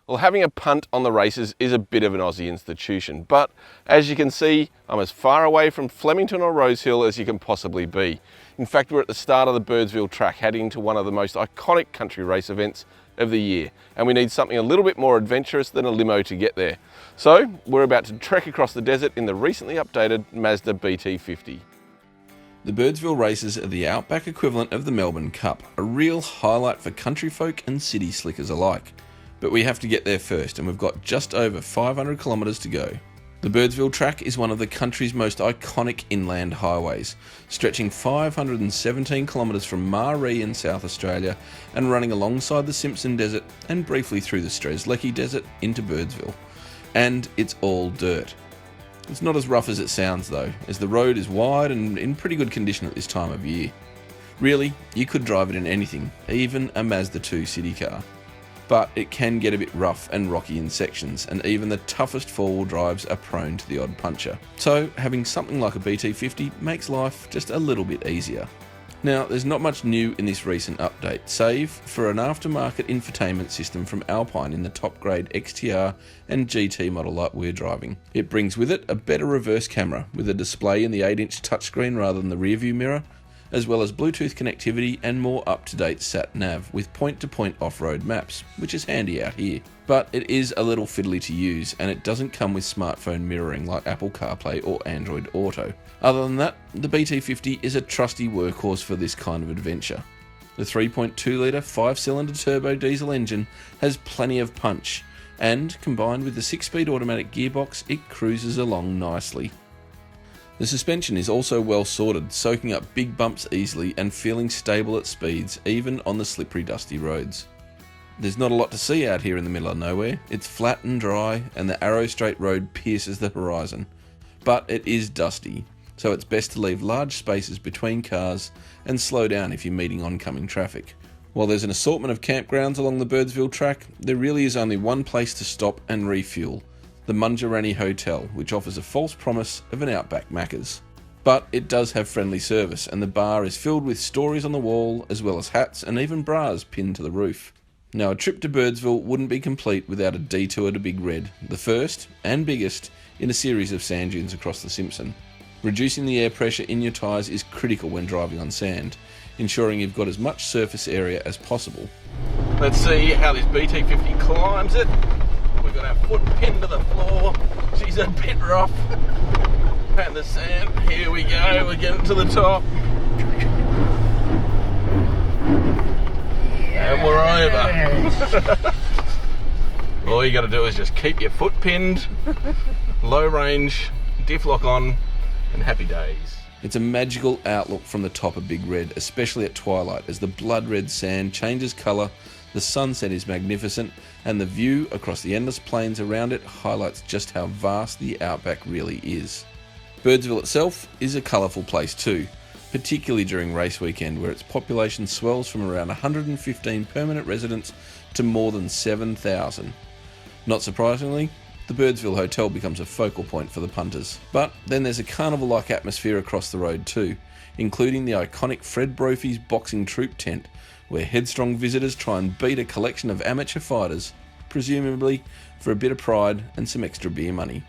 Well, having a punt on the races is a bit of an Aussie institution, but as you can see, I'm as far away from Flemington or Rosehill as you can possibly be. In fact, we're at the start of the Birdsville track, heading to one of the most iconic country race events of the year, and we need something a little bit more adventurous than a limo to get there. So we're about to trek across the desert in the recently updated Mazda BT50. The Birdsville Races are the outback equivalent of the Melbourne Cup, a real highlight for country folk and city slickers alike. But we have to get there first, and we've got just over 500 kilometres to go. The Birdsville track is one of the country's most iconic inland highways, stretching 517 kilometres from Maree in South Australia and running alongside the Simpson Desert and briefly through the Strzelecki Desert into Birdsville. And it's all dirt. It's not as rough as it sounds though, as the road is wide and in pretty good condition at this time of year. Really, you could drive it in anything, even a Mazda 2 city car. But it can get a bit rough and rocky in sections, and even the toughest four-wheel drives are prone to the odd puncher. So having something like a BT50 makes life just a little bit easier. Now, there's not much new in this recent update, save for an aftermarket infotainment system from Alpine in the top grade XTR and GT model like we're driving. It brings with it a better reverse camera with a display in the 8-inch touchscreen rather than the rearview mirror, as well as Bluetooth connectivity and more up-to-date sat-nav with point-to-point off-road maps, which is handy out here. But it is a little fiddly to use, and it doesn't come with smartphone mirroring like Apple CarPlay or Android Auto. Other than that, the BT50 is a trusty workhorse for this kind of adventure. The 3.2 litre 5-cylinder turbo diesel engine has plenty of punch, and combined with the 6-speed automatic gearbox, it cruises along nicely. The suspension is also well sorted, soaking up big bumps easily and feeling stable at speeds, even on the slippery, dusty roads. There's not a lot to see out here in the middle of nowhere. It's flat and dry, and the Arrow Straight Road pierces the horizon. But it is dusty, so it's best to leave large spaces between cars and slow down if you're meeting oncoming traffic. While there's an assortment of campgrounds along the Birdsville track, there really is only one place to stop and refuel: the Muncher Hotel, which offers a false promise of an outback Macca's. But it does have friendly service, and the bar is filled with stories on the wall, as well as hats and even bras pinned to the roof. Now, a trip to Birdsville wouldn't be complete without a detour to Big Red, the first and biggest in a series of sand dunes across the Simpson. Reducing the air pressure in your tyres is critical when driving on sand, ensuring you've got as much surface area as possible. Let's see how this BT50 climbs it. We've got our foot pinned to the floor. She's a bit rough. And the sand, here we go, we're getting to the top. And we're over. All you got to do is just keep your foot pinned, low range, diff lock on, and happy days. It's a magical outlook from the top of Big Red, especially at twilight, as the blood red sand changes colour, the sunset is magnificent, and the view across the endless plains around it highlights just how vast the outback really is. Birdsville itself is a colourful place too, particularly during race weekend, where its population swells from around 115 permanent residents to more than 7,000. Not surprisingly, the Birdsville Hotel becomes a focal point for the punters. But then there's a carnival-like atmosphere across the road too, including the iconic Fred Brophy's boxing troop tent, where headstrong visitors try and beat a collection of amateur fighters, presumably for a bit of pride and some extra beer money.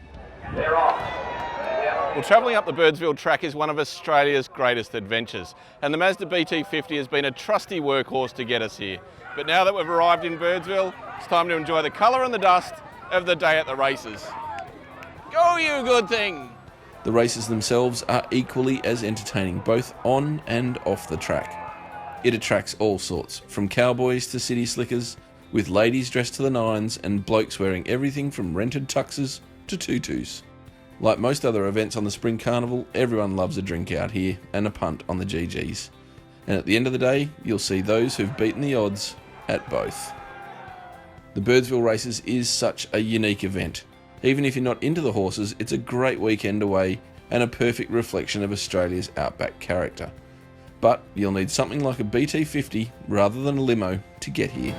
Well, travelling up the Birdsville track is one of Australia's greatest adventures, and the Mazda BT50 has been a trusty workhorse to get us here. But now that we've arrived in Birdsville, it's time to enjoy the colour and the dust of the day at the races. Go, you good thing! The races themselves are equally as entertaining, both on and off the track. It attracts all sorts, from cowboys to city slickers, with ladies dressed to the nines and blokes wearing everything from rented tuxes to tutus. Like most other events on the Spring Carnival, everyone loves a drink out here and a punt on the GGs. And at the end of the day, you'll see those who've beaten the odds at both. The Birdsville Races is such a unique event. Even if you're not into the horses, it's a great weekend away and a perfect reflection of Australia's outback character. But you'll need something like a BT50 rather than a limo to get here.